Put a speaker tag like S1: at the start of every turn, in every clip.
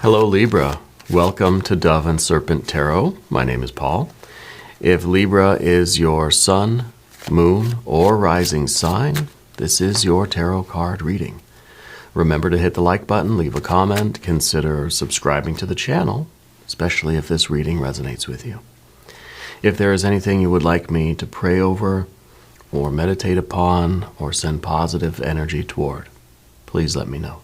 S1: Hello Libra, welcome to Dove and Serpent Tarot. My name is Paul. If Libra is your sun, moon, or rising sign, this is your tarot card reading. Remember to hit the like button, leave a comment, consider subscribing to the channel, especially if this reading resonates with you. If there is anything you would like me to pray over, or meditate upon, or send positive energy toward, please let me know.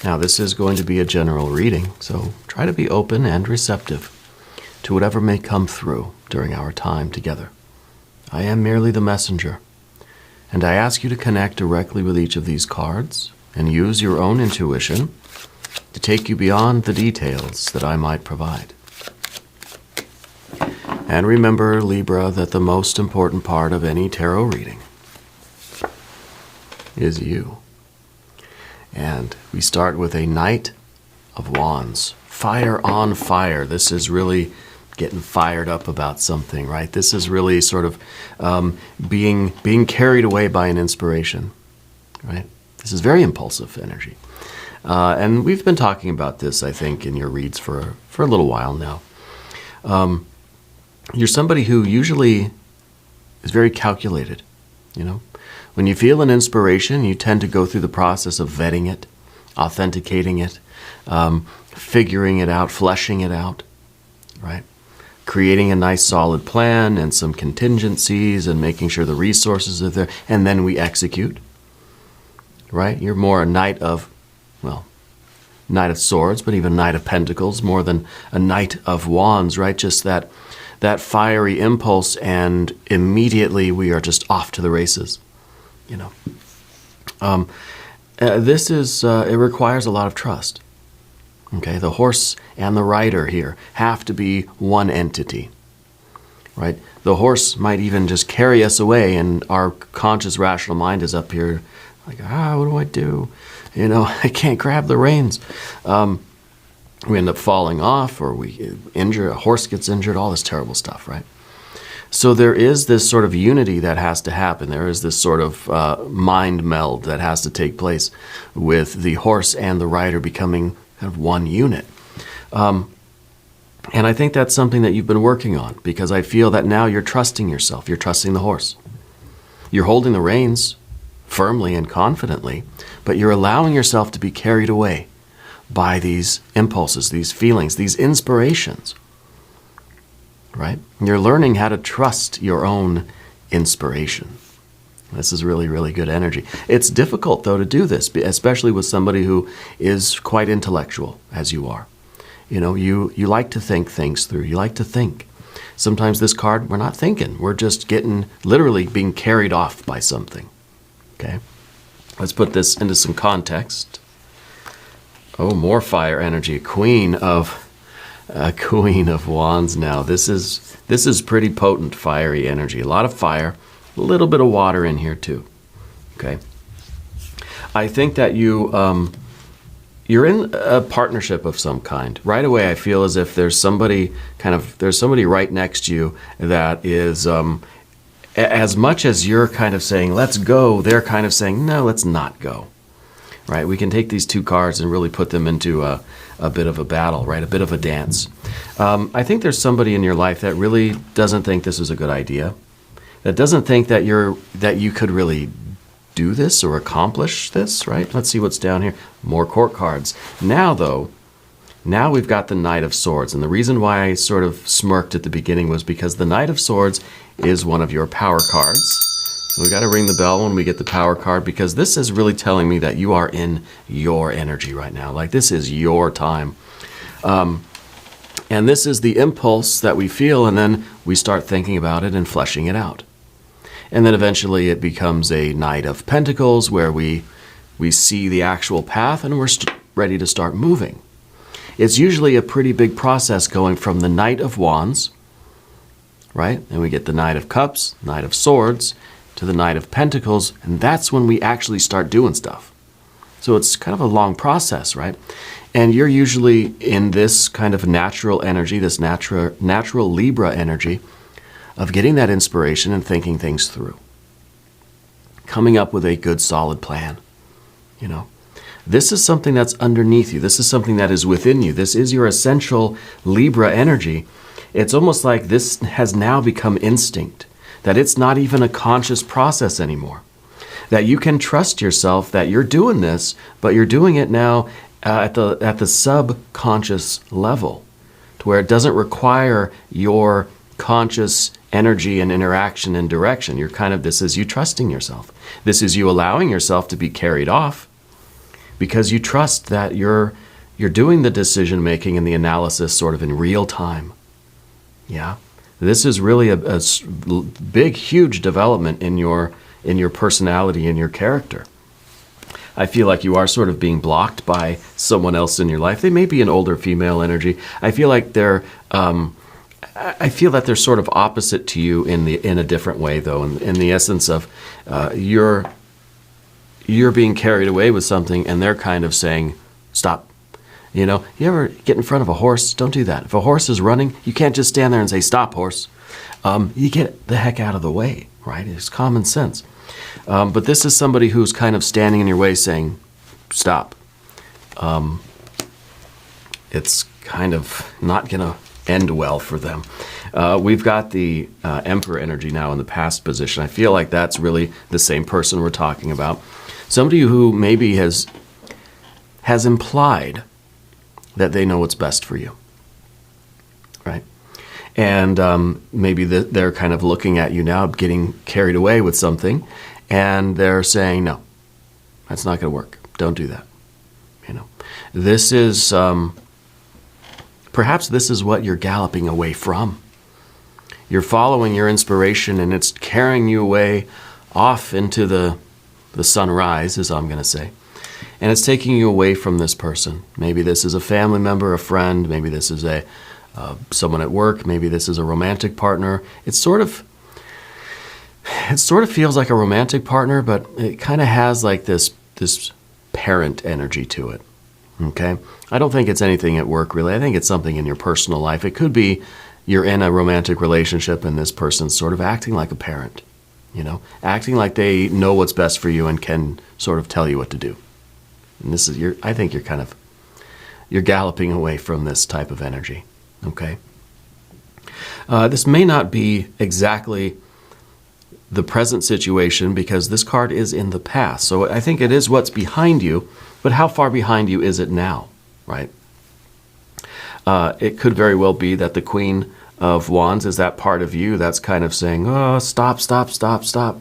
S1: Now, this is going to be a general reading, so try to be open and receptive to whatever may come through during our time together. I am merely the messenger, and I ask you to connect directly with each of these cards and use your own intuition to take you beyond the details that I might provide. And remember, Libra, that the most important part of any tarot reading is you. And we start with a Knight of Wands. Fire on fire. This is really getting fired up about something, right? This is really sort of being carried away by an inspiration, right? This is very impulsive energy. And we've been talking about this, I think, in your reads for a little while now. You're somebody who usually is very calculated, you know. When you feel an inspiration, you tend to go through the process of vetting it, authenticating it, figuring it out, fleshing it out, right? Creating a nice solid plan and some contingencies and making sure the resources are there, and then we execute, right? You're more a Knight of Swords, but even Knight of Pentacles, more than a Knight of Wands, right? Just that fiery impulse, and immediately we are just off to the races, you know. This is, it requires a lot of trust, okay? The horse and the rider here have to be one entity, right? The horse might even just carry us away, and our conscious rational mind is up here like, what do I do? You know, I can't grab the reins. We end up falling off, or we injure, a horse gets injured, all this terrible stuff, right? So there is this sort of unity that has to happen. There is this sort of mind meld that has to take place with the horse and the rider becoming kind of one unit. And I think that's something that you've been working on, because I feel that now you're trusting yourself. You're trusting the horse. You're holding the reins firmly and confidently, but you're allowing yourself to be carried away by these impulses, these feelings, these inspirations, right? You're learning how to trust your own inspiration. This is really, really good energy. It's difficult, though, to do this, especially with somebody who is quite intellectual, as you are. You know, you like to think things through. You like to think. Sometimes this card, we're not thinking. We're just literally being carried off by something, okay? Let's put this into some context. Oh, more fire energy. Queen of Wands now. This is pretty potent fiery energy. A lot of fire, a little bit of water in here too. Okay. I think that you're in a partnership of some kind. Right away, I feel as if there's somebody right next to you that is as much as you're kind of saying, let's go, they're kind of saying, no, let's not go. Right? We can take these two cards and really put them into a bit of a battle, right? A bit of a dance. I think there's somebody in your life that really doesn't think this is a good idea, that doesn't think that you could really do this or accomplish this, right? Let's see what's down here. More court cards. Now, though, we've got the Knight of Swords. And the reason why I sort of smirked at the beginning was because the Knight of Swords is one of your power cards. So we got to ring the bell when we get the power card, because this is really telling me that you are in your energy right now. Like, this is your time. And this is the impulse that we feel, and then we start thinking about it and fleshing it out. And then eventually it becomes a Knight of Pentacles, where we see the actual path and we're ready to start moving. It's usually a pretty big process going from the Knight of Wands, right? And we get the Knight of Cups, Knight of Swords, to the Knight of Pentacles, and that's when we actually start doing stuff. So it's kind of a long process, right? And you're usually in this kind of natural energy, this natural Libra energy of getting that inspiration and thinking things through. Coming up with a good, solid plan, you know. This is something that's underneath you. This is something that is within you. This is your essential Libra energy. It's almost like this has now become instinct, that it's not even a conscious process anymore. That you can trust yourself that you're doing this, but you're doing it now at the subconscious level, to where it doesn't require your conscious energy and interaction and direction. This is you trusting yourself. This is you allowing yourself to be carried off because you trust that you're doing the decision making and the analysis sort of in real time. Yeah. This is really a big, huge development in your personality and your character. I feel like you are sort of being blocked by someone else in your life. They may be an older female energy. I feel like I feel that they're sort of opposite to you in a different way, though, in the essence of you're being carried away with something, and they're kind of saying, "Stop." You know, you ever get in front of a horse? Don't do that. If a horse is running, you can't just stand there and say, "Stop, horse." You get the heck out of the way, right? It's common sense. But this is somebody who's kind of standing in your way saying, "Stop." It's kind of not going to end well for them. We've got the Emperor energy now in the past position. I feel like that's really the same person we're talking about. Somebody who maybe has implied that they know what's best for you, right? And maybe they're kind of looking at you now, getting carried away with something, and they're saying, "No, that's not going to work. Don't do that." You know, this is perhaps this is what you're galloping away from. You're following your inspiration, and it's carrying you away off into the sunrise, as I'm going to say. And it's taking you away from this person. Maybe this is a family member, a friend. Maybe this is someone at work. Maybe this is a romantic partner. It sort of feels like a romantic partner, but it kind of has like this parent energy to it. Okay? I don't think it's anything at work, really. I think it's something in your personal life. It could be you're in a romantic relationship and this person's sort of acting like a parent, you know, acting like they know what's best for you and can sort of tell you what to do. And I think you're galloping away from this type of energy. Okay? This may not be exactly the present situation because this card is in the past. So I think it is what's behind you, but how far behind you is it now, right? It could very well be that the Queen of Wands is that part of you that's kind of saying, "Oh, stop, stop, stop, stop."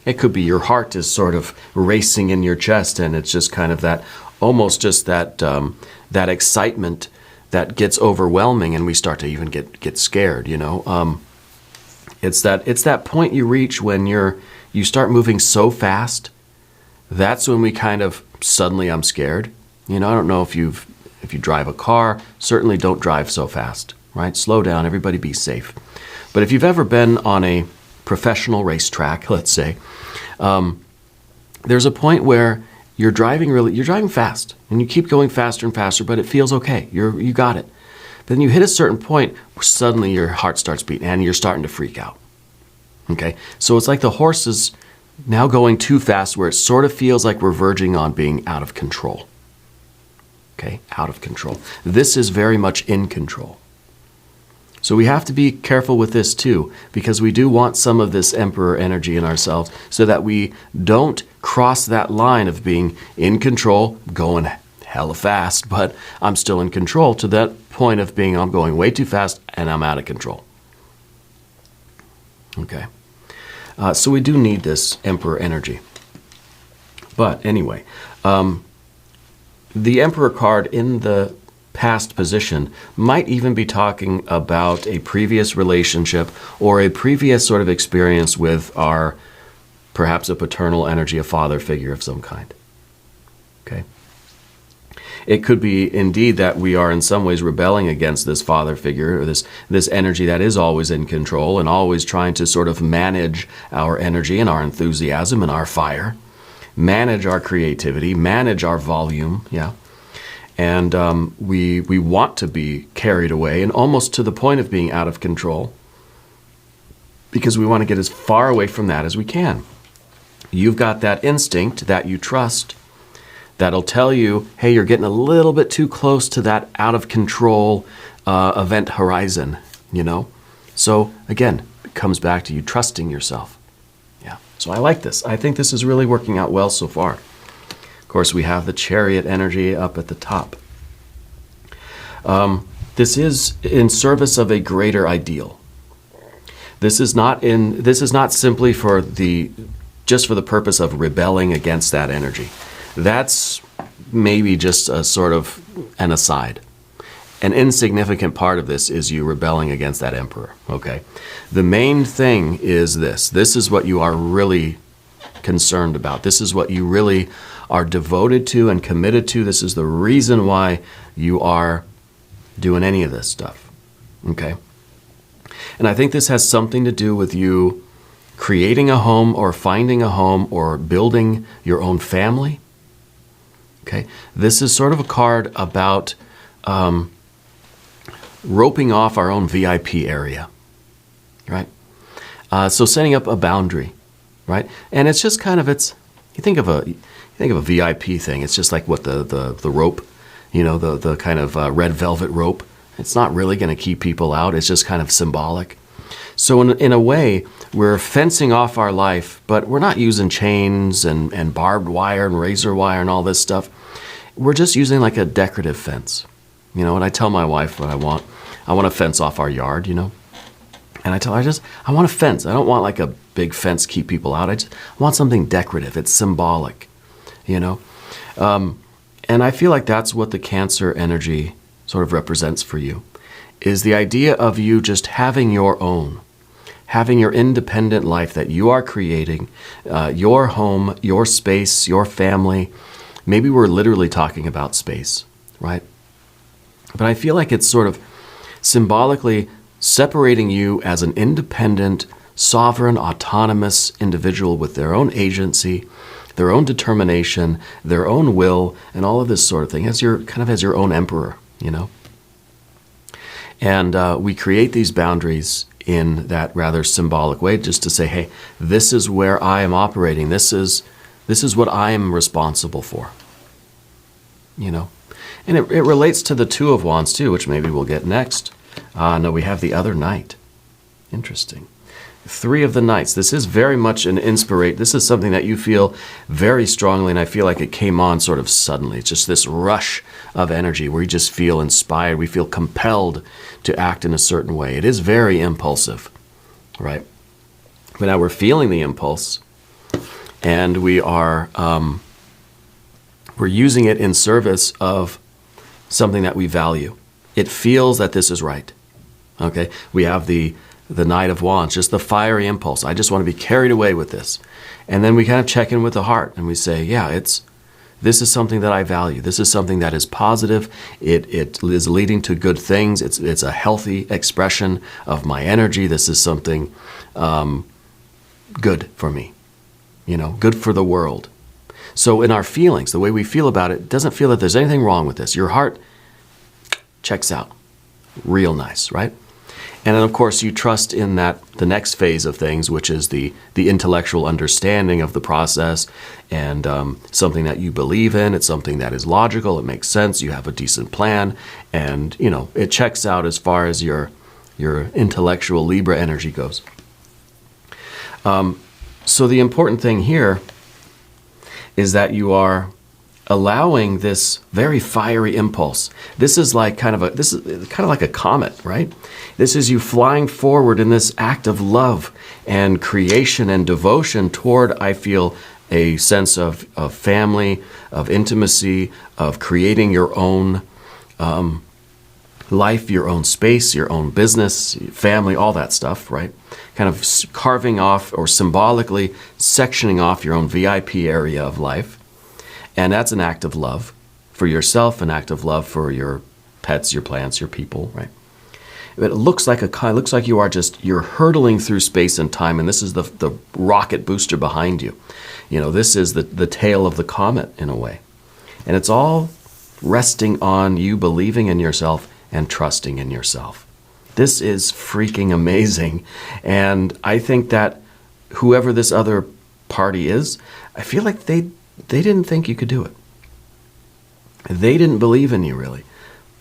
S1: It could be your heart is sort of racing in your chest, and it's just kind of that, almost just that excitement that gets overwhelming, and we start to even get scared. You know, it's that point you reach when you start moving so fast. That's when we kind of suddenly I'm scared. You know, I don't know if you drive a car, certainly don't drive so fast, right? Slow down, everybody be safe. But if you've ever been on a professional racetrack, let's say, there's a point where you're driving fast and you keep going faster and faster, but it feels okay. You got it. Then you hit a certain point where suddenly your heart starts beating and you're starting to freak out. Okay? So it's like the horse is now going too fast where it sort of feels like we're verging on being out of control. Okay? Out of control. This is very much in control. So we have to be careful with this too, because we do want some of this Emperor energy in ourselves so that we don't cross that line of being in control, going hella fast, but I'm still in control, to that point of being I'm going way too fast and I'm out of control. Okay. So we do need this Emperor energy. But anyway, the Emperor card in the past position might even be talking about a previous relationship or a previous sort of experience with perhaps a paternal energy, a father figure of some kind. Okay. It could be indeed that we are in some ways rebelling against this father figure or this energy that is always in control and always trying to sort of manage our energy and our enthusiasm and our fire, manage our creativity, manage our volume, yeah. And we want to be carried away and almost to the point of being out of control because we want to get as far away from that as we can. You've got that instinct that you trust that'll tell you, hey, you're getting a little bit too close to that out of control event horizon, you know? So again, it comes back to you trusting yourself. Yeah. So I like this. I think this is really working out well so far. Of course, we have the Chariot energy up at the top. This is in service of a greater ideal. This is not simply just for the purpose of rebelling against that energy. That's maybe just a sort of an aside. An insignificant part of this is you rebelling against that emperor, okay? The main thing is this. This is what you are really concerned about. This is what you really are devoted to and committed to. This is the reason why you are doing any of this stuff, okay? And I think this has something to do with you creating a home or finding a home or building your own family, okay? This is sort of a card about roping off our own VIP area, right? So setting up a boundary, right? And it's just kind of, you think of a VIP thing, it's just like what the rope, you know, the kind of red velvet rope. It's not really going to keep people out. It's just kind of symbolic. So in a way, we're fencing off our life, but we're not using chains and barbed wire and razor wire and all this stuff. We're just using like a decorative fence. You know, and I tell my wife what I want. I want to fence off our yard, you know. And I tell her, I want a fence. I don't want like a big fence keep people out. I want something decorative. It's symbolic, you know. And I feel like that's what the Cancer energy sort of represents for you, is the idea of you just having your own, having your independent life that you are creating, your home, your space, your family. Maybe we're literally talking about space, right? But I feel like it's sort of symbolically separating you as an independent, sovereign, autonomous individual with their own agency, their own determination, their own will, and all of this sort of thing, as your own emperor, you know. And we create these boundaries in that rather symbolic way, just to say, hey, this is where I am operating. This is what I am responsible for, you know. And it relates to the Two of Wands too, which maybe we'll get next. No, we have the other Knight. Interesting. Three of the Knights. This is very much an inspiration. This is something that you feel very strongly, and I feel like it came on sort of suddenly. It's just this rush of energy where you just feel inspired. We feel compelled to act in a certain way. It is very impulsive, right? But now we're feeling the impulse, and we are we're using it in service of something that we value. It feels that this is right. Okay, we have the Knight of Wands, just the fiery impulse. I just want to be carried away with this. And then we kind of check in with the heart and we say, yeah, this is something that I value. This is something that is positive. It is leading to good things. It's a healthy expression of my energy. This is something good for me, you know, good for the world. So in our feelings, the way we feel about it, doesn't feel that there's anything wrong with this. Your heart checks out. Real nice, right? And then, of course, you trust in that the next phase of things, which is the intellectual understanding of the process and something that you believe in. It's something that is logical. It makes sense. You have a decent plan. And, you know, it checks out as far as your intellectual Libra energy goes. So the important thing here is that you are allowing this very fiery impulse. This is kind of like a comet, right? This is you flying forward in this act of love and creation and devotion toward, I feel, a sense of family, of intimacy, of creating your own life, your own space, your own business, family, all that stuff, right? Kind of carving off or symbolically sectioning off your own VIP area of life. And that's an act of love for yourself, an act of love for your pets, your plants, your people, right? It looks like you're hurtling through space and time, and this is the rocket booster behind you. You know, this is the tail of the comet in a way. And it's all resting on you believing in yourself and trusting in yourself. This is freaking amazing. And I think that whoever this other party is, I feel like they didn't think you could do it. They didn't believe in you, really.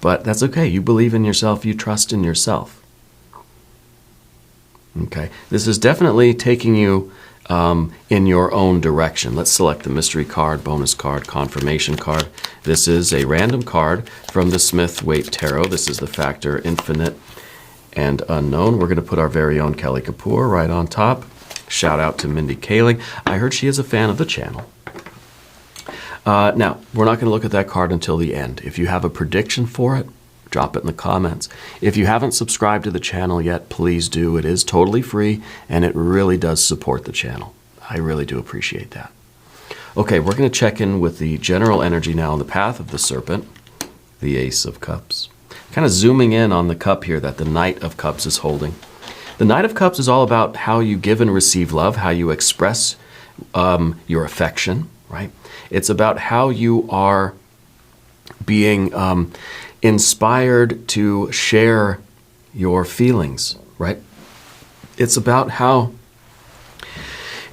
S1: But that's okay. You believe in yourself. You trust in yourself. Okay. This is definitely taking you in your own direction. Let's select the mystery card, bonus card, confirmation card. This is a random card from the Smith-Waite Tarot. This is the factor infinite and unknown. We're going to put our very own Kelly Kapoor right on top. Shout out to Mindy Kaling. I heard she is a fan of the channel. Now, we're not going to look at that card until the end. If you have a prediction for it, drop it in the comments. If you haven't subscribed to the channel yet, please do. It is totally free, and it really does support the channel. I really do appreciate that. Okay, we're going to check in with the general energy now on the path of the Serpent, the Ace of Cups. Kind of zooming in on the cup here that the Knight of Cups is holding. The Knight of Cups is all about how you give and receive love, how you express your affection, right? It's about how you are being inspired to share your feelings, right? It's about how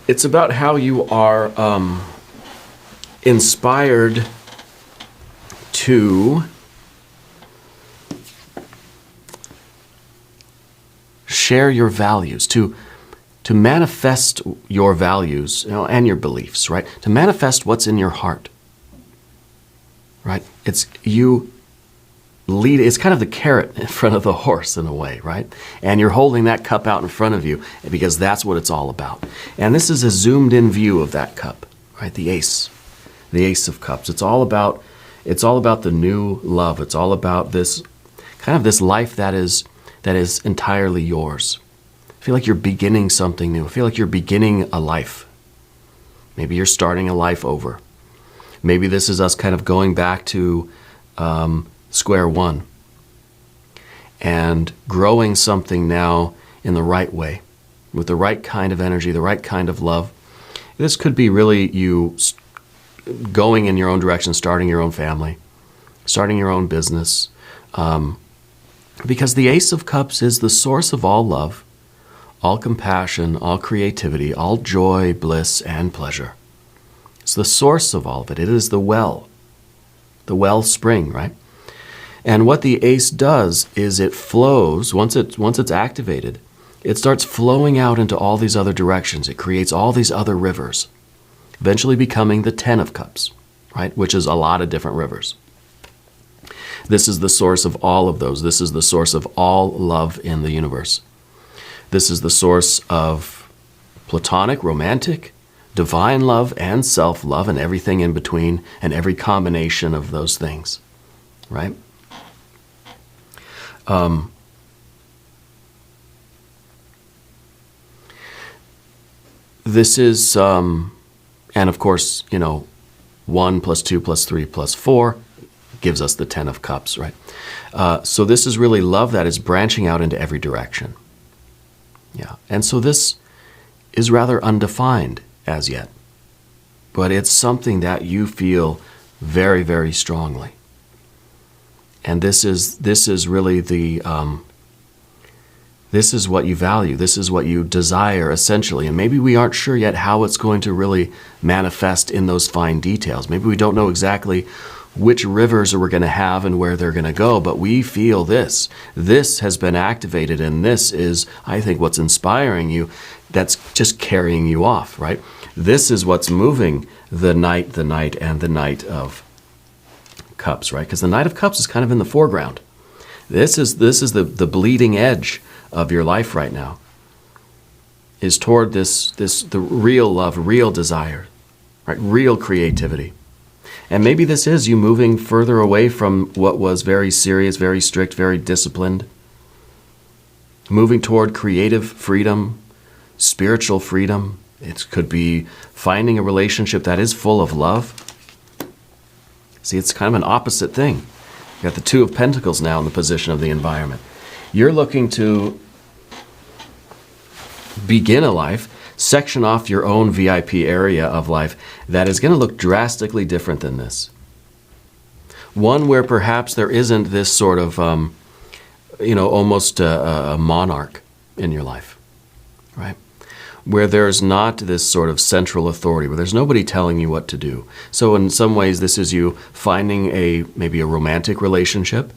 S1: you are inspired to share your values, to manifest your values, and your beliefs, right? To manifest what's in your heart, right? It's you lead. It's kind of the carrot in front of the horse in a way, right? And you're holding that cup out in front of you because that's what it's all about. And this is a zoomed in view of that cup, right? The Ace of Cups. It's all about the new love. It's all about this kind of this life that is entirely yours. I feel like you're beginning something new. I feel like you're beginning a life. Maybe you're starting a life over. Maybe this is us kind of going back to square one and growing something now in the right way, with the right kind of energy, the right kind of love. This could be really you going in your own direction, starting your own family, starting your own business. Because the Ace of Cups is the source of all love, all compassion, all creativity, all joy, bliss, and pleasure. It's the source of all of it. It is the wellspring, right? And what the Ace does is it flows, once it's activated, it starts flowing out into all these other directions. It creates all these other rivers, eventually becoming the Ten of Cups, right? Which is a lot of different rivers. This is the source of all of those. This is the source of all love in the universe. This is the source of platonic, romantic, divine love, and self-love, and everything in between, and every combination of those things, right? This is, and of course, 1 + 2 + 3 + 4 gives us the Ten of Cups, right? So this is really love that is branching out into every direction. Yeah, and so this is rather undefined as yet, but it's something that you feel very, very strongly. And this is really the this is what you value. This is what you desire, essentially. And maybe we aren't sure yet how it's going to really manifest in those fine details. Maybe we don't know exactly which rivers we're going to have and where they're going to go, but we feel this. This has been activated, and this is, I think, what's inspiring you. That's just carrying you off, right? This is what's moving the Knight, and the Knight of Cups, right? Because the Knight of Cups is kind of in the foreground. This is the bleeding edge of your life right now, is toward the real love, real desire, right? Real creativity. And maybe this is you moving further away from what was very serious, very strict, very disciplined, moving toward creative freedom, spiritual freedom. It could be finding a relationship that is full of love. See, it's kind of an opposite thing. You got the Two of Pentacles now in the position of the environment. You're looking to begin a life, section off your own VIP area of life that is going to look drastically different than this. One where perhaps there isn't this sort of, almost a monarch in your life, right? where there's not this sort of central authority, where there's nobody telling you what to do. So in some ways, this is you finding maybe a romantic relationship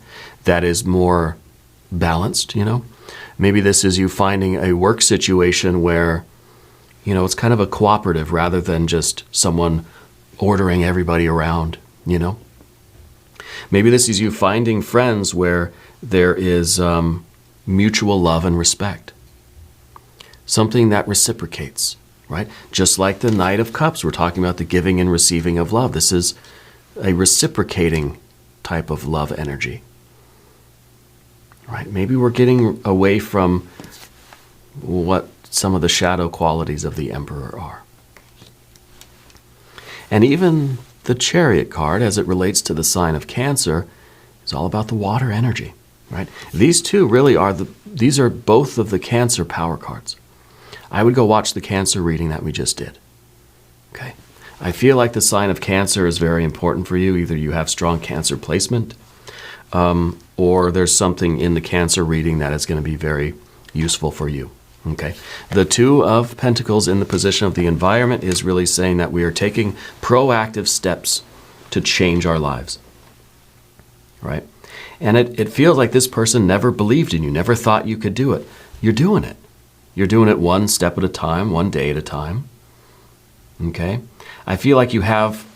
S1: that is more balanced, Maybe this is you finding a work situation where, it's kind of a cooperative rather than just someone ordering everybody around, Maybe this is you finding friends where there is mutual love and respect. Something that reciprocates, right? Just like the Knight of Cups, we're talking about the giving and receiving of love. This is a reciprocating type of love energy, right? Maybe we're getting away from what some of the shadow qualities of the Emperor are. And even the Chariot card, as it relates to the sign of Cancer, is all about the water energy, right? These two really these are both of the Cancer power cards. I would go watch the Cancer reading that we just did. Okay. I feel like the sign of Cancer is very important for you. Either you have strong Cancer placement, or there's something in the Cancer reading that is going to be very useful for you. Okay. The Two of Pentacles in the position of the environment is really saying that we are taking proactive steps to change our lives. Right? And it feels like this person never believed in you, never thought you could do it. You're doing it. You're doing it one step at a time, one day at a time. Okay? I feel like you have,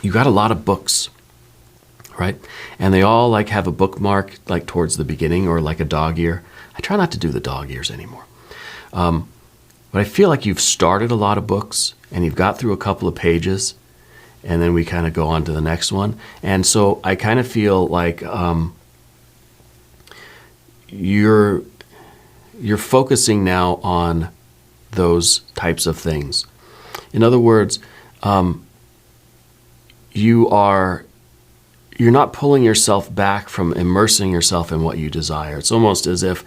S1: you got a lot of books, right? And they all like have a bookmark like towards the beginning or like a dog ear. I try not to do the dog ears anymore. But I feel like you've started a lot of books and you've got through a couple of pages and then we kind of go on to the next one. And so I kind of feel like you're focusing now on those types of things. In other words, you're not pulling yourself back from immersing yourself in what you desire. It's almost as if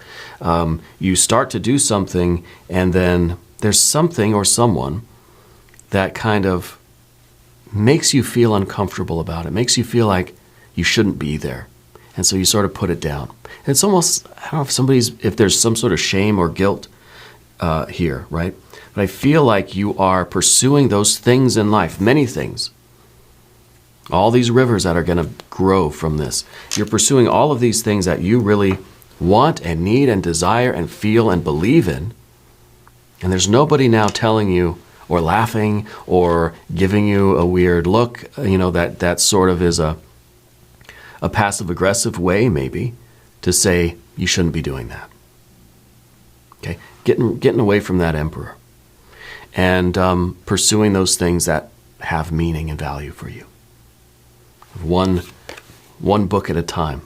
S1: you start to do something and then there's something or someone that kind of makes you feel uncomfortable about it, makes you feel like you shouldn't be there. And so you sort of put it down. It's almost, I don't know if there's some sort of shame or guilt here, right? But I feel like you are pursuing those things in life, many things. All these rivers that are going to grow from this. You're pursuing all of these things that you really want and need and desire and feel and believe in. And there's nobody now telling you or laughing or giving you a weird look, that sort of is a passive-aggressive way, maybe, to say you shouldn't be doing that. Okay, getting away from that Emperor and pursuing those things that have meaning and value for you. One book at a time,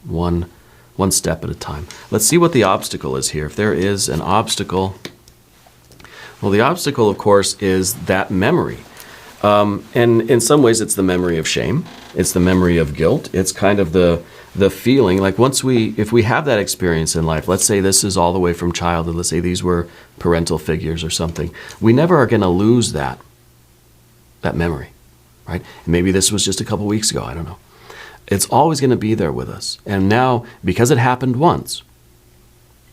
S1: one step at a time. Let's see what the obstacle is here. If there is an obstacle, well, the obstacle, of course, is that memory. And in some ways, it's the memory of shame. It's the memory of guilt. It's kind of the feeling like if we have that experience in life, let's say this is all the way from childhood, let's say these were parental figures or something, we never are going to lose that memory, right? And maybe this was just a couple weeks ago, I don't know. It's always going to be there with us. And now, because it happened once,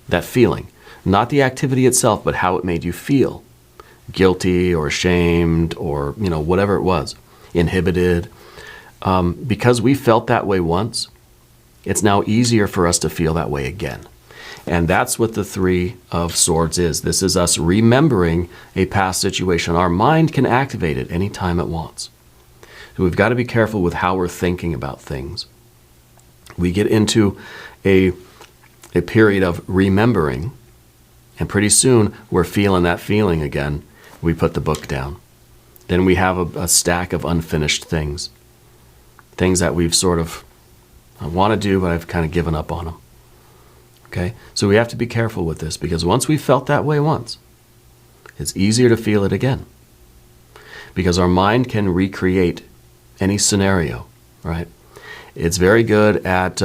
S1: that feeling, not the activity itself, but how it made you feel, guilty or ashamed or, whatever it was, inhibited. Because we felt that way once, it's now easier for us to feel that way again. And that's what the Three of Swords is. This is us remembering a past situation. Our mind can activate it anytime it wants. So we've got to be careful with how we're thinking about things. We get into a period of remembering, and pretty soon we're feeling that feeling again. We put the book down. Then we have a stack of unfinished things. Things that we've sort of, I want to do, but I've kind of given up on them. Okay? So we have to be careful with this, because once we felt that way once, it's easier to feel it again. Because our mind can recreate any scenario, right? It's very good at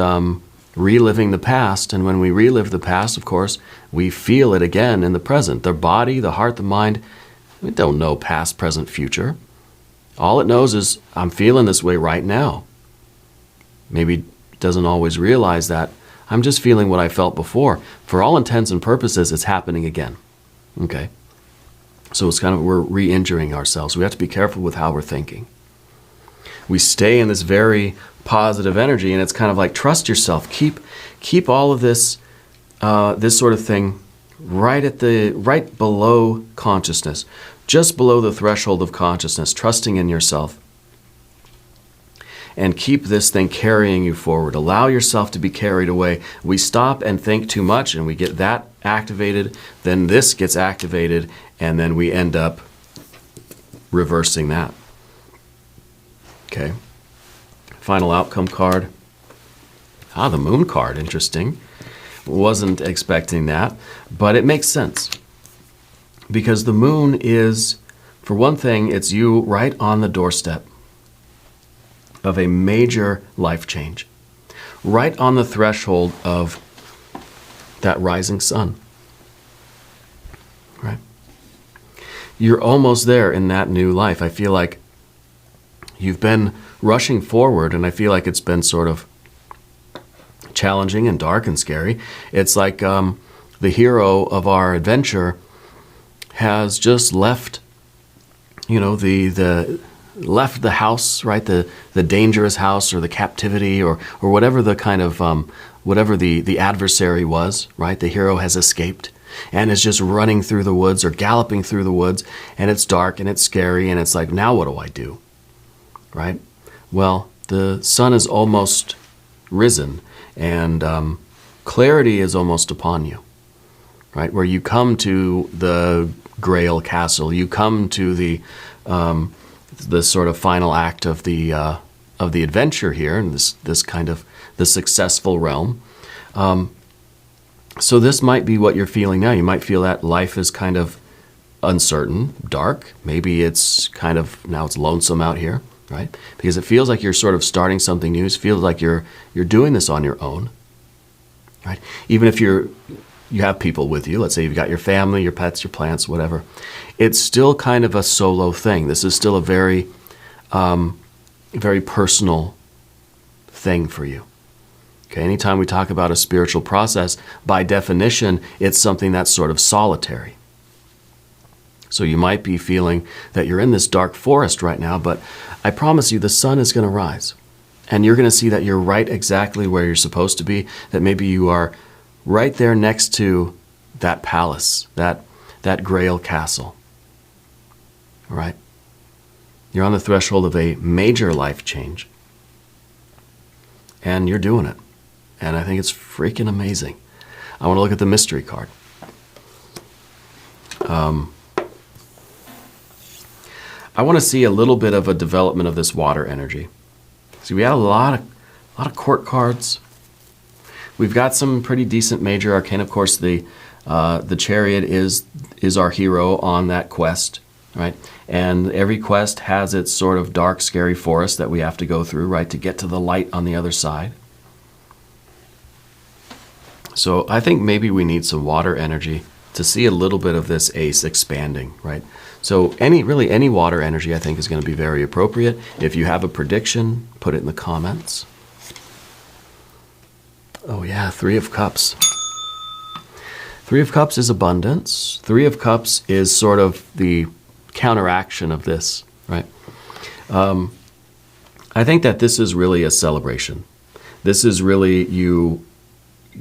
S1: reliving the past, and when we relive the past, of course, we feel it again in the present. The body, the heart, the mind, we don't know past, present, future. All it knows is, I'm feeling this way right now. Maybe it doesn't always realize that I'm just feeling what I felt before. For all intents and purposes, it's happening again. Okay? So it's kind of, we're re-injuring ourselves. We have to be careful with how we're thinking. We stay in this very positive energy, and it's kind of like, trust yourself. Keep all of this, this sort of thing right below consciousness, just below the threshold of consciousness, trusting in yourself. And keep this thing carrying you forward. Allow yourself to be carried away. We stop and think too much, and we get that activated, then this gets activated, and then we end up reversing that. Okay. Final outcome card. The Moon card. Interesting. Wasn't expecting that, but it makes sense. Because the Moon is, for one thing, it's you right on the doorstep of a major life change. Right on the threshold of that rising sun. Right? You're almost there in that new life. I feel like you've been rushing forward, and I feel like it's been sort of challenging and dark and scary. It's like the hero of our adventure has just left, left the house, right? The dangerous house, or the captivity, or whatever the kind of whatever the adversary was, right? The hero has escaped and is just running through the woods or galloping through the woods, and it's dark and it's scary, and it's like, now what do I do? Right? Well, the sun is almost risen, and clarity is almost upon you, right? Where you come to the Grail Castle, you come to the sort of final act of the adventure here, and this kind of the successful realm. So this might be what you're feeling now. You might feel that life is kind of uncertain, dark. Maybe it's kind of, now it's lonesome out here, right? Because it feels like you're sort of starting something new. It feels like you're doing this on your own, right? Even if you have people with you, let's say you've got your family, your pets, your plants, whatever, it's still kind of a solo thing. This is still a very, very personal thing for you. Okay, anytime we talk about a spiritual process, by definition, it's something that's sort of solitary. So you might be feeling that you're in this dark forest right now, but I promise you the sun is going to rise. And you're going to see that you're right exactly where you're supposed to be, that maybe you are right there next to that palace, that Grail Castle. All right? You're on the threshold of a major life change. And you're doing it. And I think it's freaking amazing. I want to look at the mystery card. I want to see a little bit of a development of this water energy. See, we had a lot of court cards. We've got some pretty decent major arcane. Of course, the Chariot is our hero on that quest, right? And every quest has its sort of dark, scary forest that we have to go through, right, to get to the light on the other side. So I think maybe we need some water energy to see a little bit of this ace expanding, right? So any water energy I think is going to be very appropriate. If you have a prediction, put it in the comments. Oh yeah, Three of Cups. Three of Cups is abundance. Three of Cups is sort of the counteraction of this, right? I think that this is really a celebration. This is really you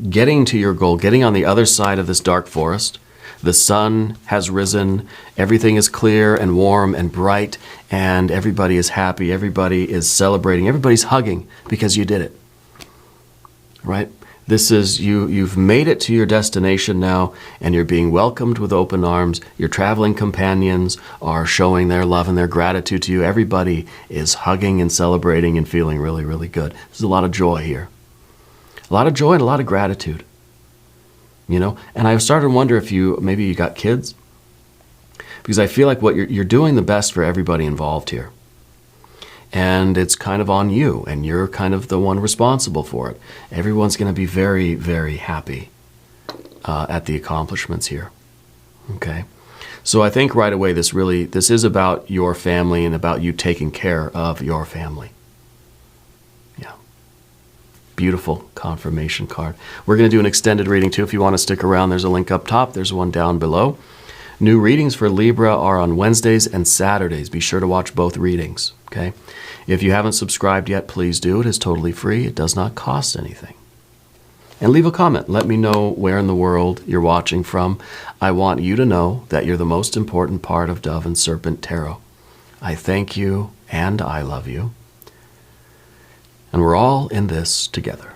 S1: getting to your goal, getting on the other side of this dark forest. The sun has risen, everything is clear and warm and bright, and everybody is happy, everybody is celebrating, everybody's hugging because you did it, right? This is, you've made it to your destination now, and you're being welcomed with open arms. Your traveling companions are showing their love and their gratitude to you. Everybody is hugging and celebrating and feeling really, really good. There's a lot of joy here. A lot of joy and a lot of gratitude, And I started to wonder if maybe you got kids, because I feel like what you're doing the best for everybody involved here, and it's kind of on you, and you're kind of the one responsible for it. Everyone's going to be very, very happy at the accomplishments here. Okay, so I think right away this is about your family and about you taking care of your family. Yeah. Beautiful confirmation card. We're going to do an extended reading too. If you want to stick around, there's a link up top. There's one down below. New readings for Libra are on Wednesdays and Saturdays. Be sure to watch both readings, okay? If you haven't subscribed yet, please do. It is totally free. It does not cost anything. And leave a comment. Let me know where in the world you're watching from. I want you to know that you're the most important part of Dove and Serpent Tarot. I thank you and I love you. And we're all in this together.